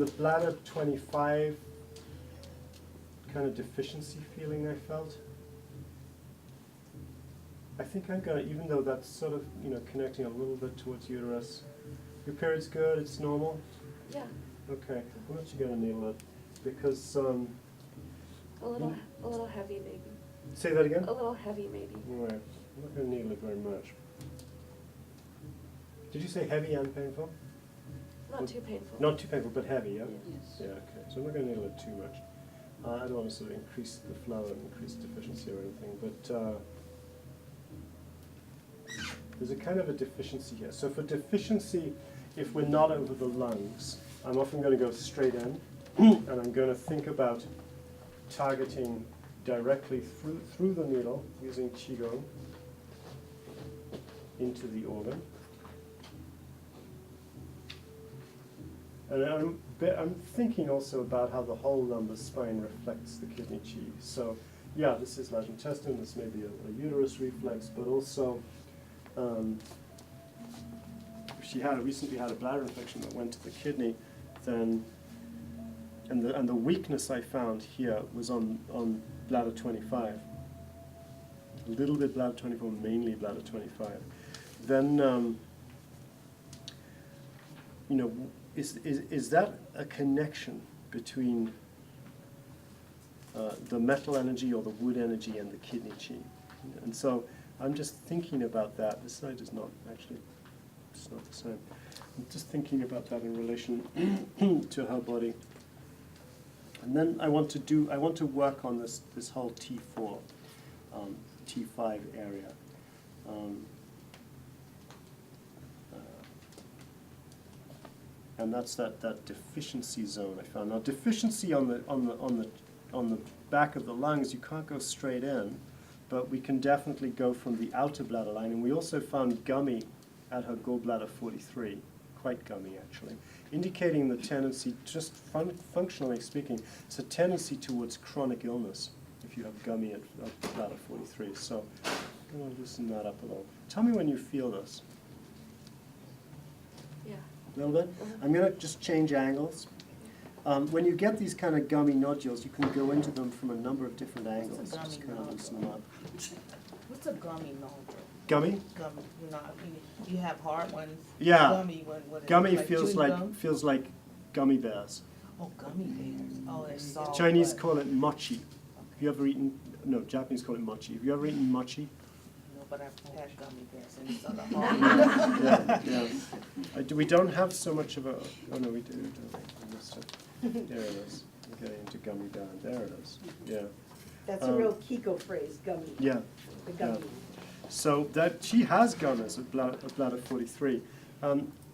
the bladder 25 kind of deficiency feeling I felt. I think I'm gonna, even though that's sort of, connecting a little bit towards uterus. Your period's good, it's normal? Yeah. Okay, I'm not gonna needle it, because, A little heavy maybe. say that again? A little heavy maybe. All right, I'm not gonna needle it very much. Did you say heavy and painful? Not too painful. Not too painful, but heavy, yeah? Yes. Yeah, okay, so I'm not gonna needle it too much. I don't want to sort of increase the flow and increase deficiency or anything, but there's a kind of a deficiency here. So for deficiency, if we're not over the lungs, I'm often going to go straight in, and I'm going to think about targeting directly through the needle using Qigong into the organ. And I'm thinking also about how the whole lumbar spine reflects the kidney chi. So, yeah, this is large intestine, this may be a uterus reflex, but also if she recently had a bladder infection that went to the kidney, then, and the weakness I found here was on bladder 25. A little bit bladder 24, mainly bladder 25. Then, is that a connection between the metal energy or the wood energy and the kidney chi? And so I'm just thinking about that. This side is not actually, it's not the same. I'm just thinking about that in relation to her body. And then I want to work on this whole T4, T5 area. And that's that deficiency zone I found. Now, deficiency on the back of the lungs, you can't go straight in, but we can definitely go from the outer bladder line. And we also found gummy at her gallbladder 43, quite gummy actually, indicating the tendency, just functionally speaking, it's a tendency towards chronic illness if you have gummy at bladder 43. So I'm going to loosen that up a little. Tell me when you feel this. Yeah. A little bit? I'm going to just change angles. When you get these kind of gummy nodules, you can go into them from a number of different angles. Just kind of loosen them up. What's a gummy nodule? Gummy? Gummy, you have hard ones. Yeah. Gummy, what is Gummy it, feels like gummy bears. Oh, gummy bears. Oh, they're soft. Chinese call it mochi. Have you ever eaten? No, Japanese call it mochi. Have you ever eaten mochi? No, but I've had gummy bears and it's other hard. Yeah. We don't have so much of a. Oh no, we do. I missed it. There it is. I'm getting into gummy bear. There it is. Yeah. That's a real Kiko phrase, gummy. Yeah. The gummy. Yeah. So that she has gunners at bladder 43.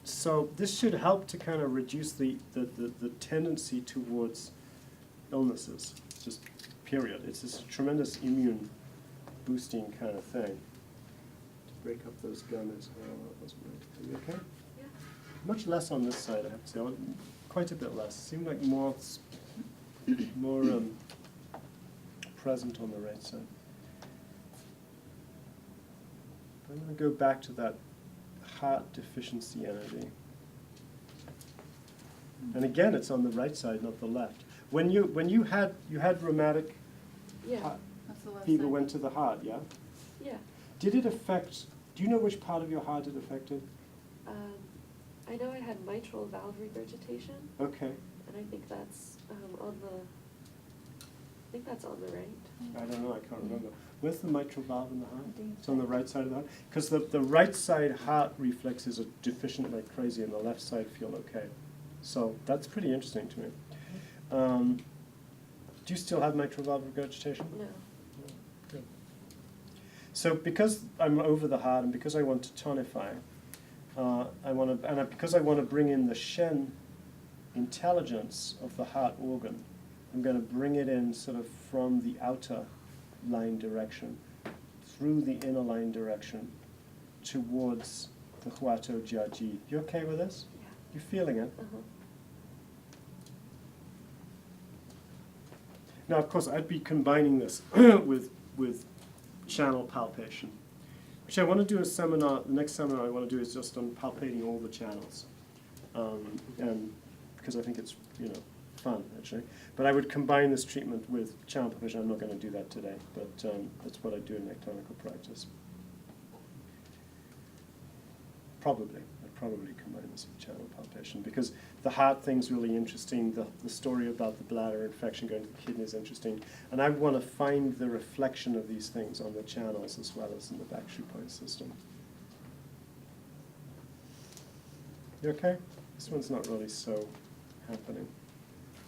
So this should help to kind of reduce the tendency towards illnesses, just period. It's this tremendous immune boosting kind of thing. To break up those gunners. Oh, that wasn't right. Are you okay? Yeah. Much less on this side, I have to say. Quite a bit less. Seemed like more present on the right side. I'm going to go back to that heart deficiency energy. And again, it's on the right side, not the left. When you had rheumatic Yeah. heart That's the left fever side. went to the heart, yeah? Yeah. Did it affect, do you know which part of your heart it affected? I know I had mitral valve regurgitation, Okay. and I think that's on the right. I don't know, I can't remember. Where's the mitral valve in the heart? It's on the right side of the heart? Because the right side heart reflexes are deficient like crazy, and the left side feel okay. So that's pretty interesting to me. Do you still have mitral valve regurgitation? No. Good. So because I'm over the heart and because I want to tonify, because I want to bring in the Shen intelligence of the heart organ, I'm going to bring it in sort of from the outer line direction, through the inner line direction, towards the Huato Jiaji. You okay with this? Yeah. You feeling it? Uh-huh. Now, of course, I'd be combining this with channel palpation, which I want to do a seminar. The next seminar I want to do is just on palpating all the channels, and because I think it's, you know, fun, actually. But I would combine this treatment with channel palpation. I'm not going to do that today, but that's what I do in my clinical practice. I'd probably combine this with channel palpation, because the heart thing's really interesting, the story about the bladder infection going to the kidney is interesting, and I want to find the reflection of these things on the channels as well as in the backshoe point system. You okay? This one's not really so happening.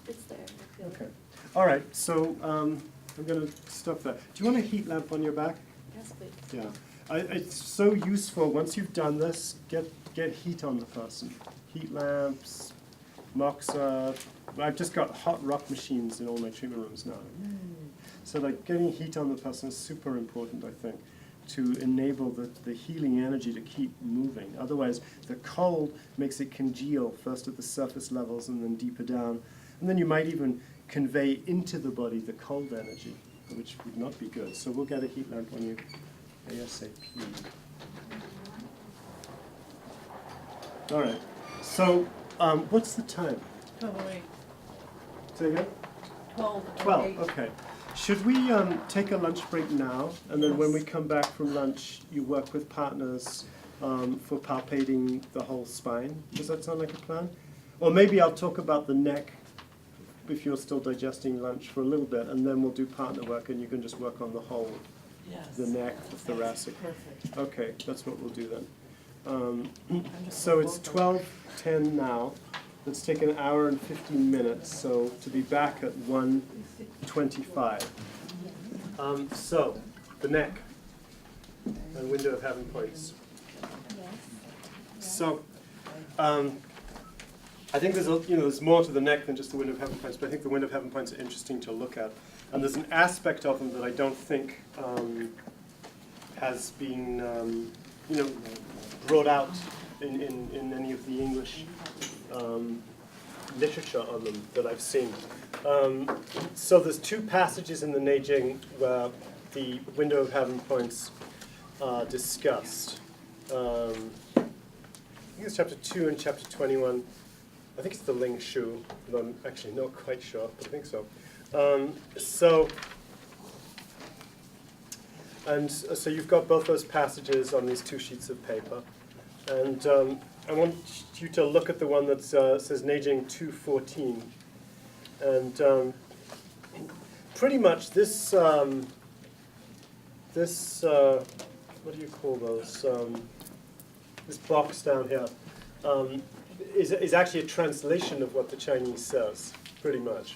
It's there. I feel it. Okay. All right, so I'm going to stop there. Do you want a heat lamp on your back? Yes, please. Yeah. It's so useful. Once you've done this, get heat on the person. Heat lamps, Moxa. I've just got hot rock machines in all my treatment rooms now. So like getting heat on the person is super important, I think, to enable the healing energy to keep moving. Otherwise, the cold makes it congeal, first at the surface levels and then deeper down. And then you might even convey into the body the cold energy, which would not be good. So we'll get a heat lamp on you ASAP. All right. So what's the time? 12:08. Say again? 12:08. 12, okay. Should we take a lunch break now, and then when we come back from lunch, you work with partners for palpating the whole spine? Does that sound like a plan? Or maybe I'll talk about the neck if you're still digesting lunch for a little bit, and then we'll do partner work, and you can just work on the whole, Yes. the neck, the thoracic. Perfect. Okay, that's what we'll do then. I'm just So gonna it's vote 12:10 now. Let's take an hour and 15 minutes, so to be back at 1:25. So, the neck and window of having points. So, I think there's more to the neck than just the window of having points, but I think the window of having points are interesting to look at. And there's an aspect of them that I don't think has been, brought out in any of the English literature on them that I've seen. So there's two passages in the Neijing where the window of having points are discussed. I think it's chapter 2 and chapter 21. I think it's the Ling Shu, but I'm actually not quite sure, but I think so. So you've got both those passages on these two sheets of paper. And I want you to look at the one that says Neijing 2:14. And pretty much this, what do you call those? This box down here is actually a translation of what the Chinese says, pretty much.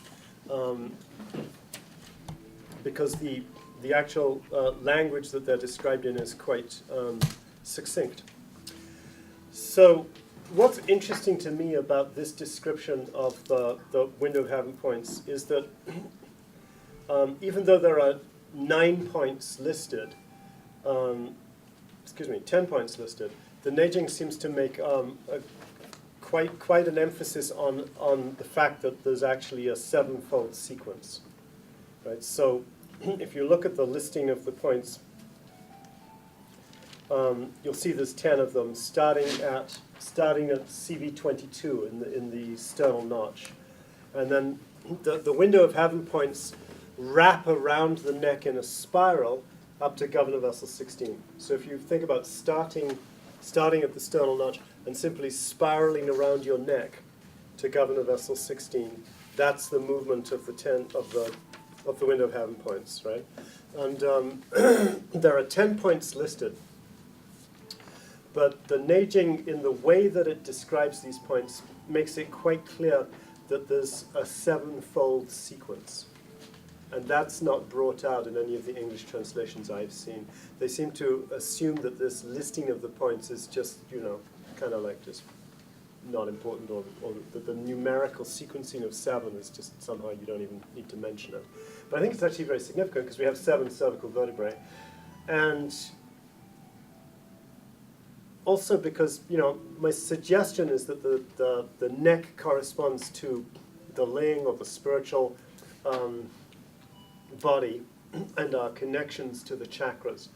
Because the actual language that they're described in is quite succinct. So what's interesting to me about this description of the window of having points is that even though there are 9 points listed, 10 points listed, the Neijing seems to make quite an emphasis on the fact that there's actually a 7-fold sequence. Right? So if you look at the listing of the points, you'll see there's 10 of them, starting at CV22 in the sternal notch, and then the window of having points wrap around the neck in a spiral up to governor vessel 16. So if you think about starting at the sternal notch and simply spiraling around your neck to governor vessel 16, that's the movement of the 10 of the window of having points, right? And there are 10 points listed. But the Neijing, in the way that it describes these points, makes it quite clear that there's a 7-fold sequence. And that's not brought out in any of the English translations I've seen. They seem to assume that this listing of the points is just, kind of like just not important, or that the numerical sequencing of 7 is just somehow you don't even need to mention it. But I think it's actually very significant because we have 7 cervical vertebrae. And also because, my suggestion is that the neck corresponds to the ling or the spiritual body and our connections to the chakras.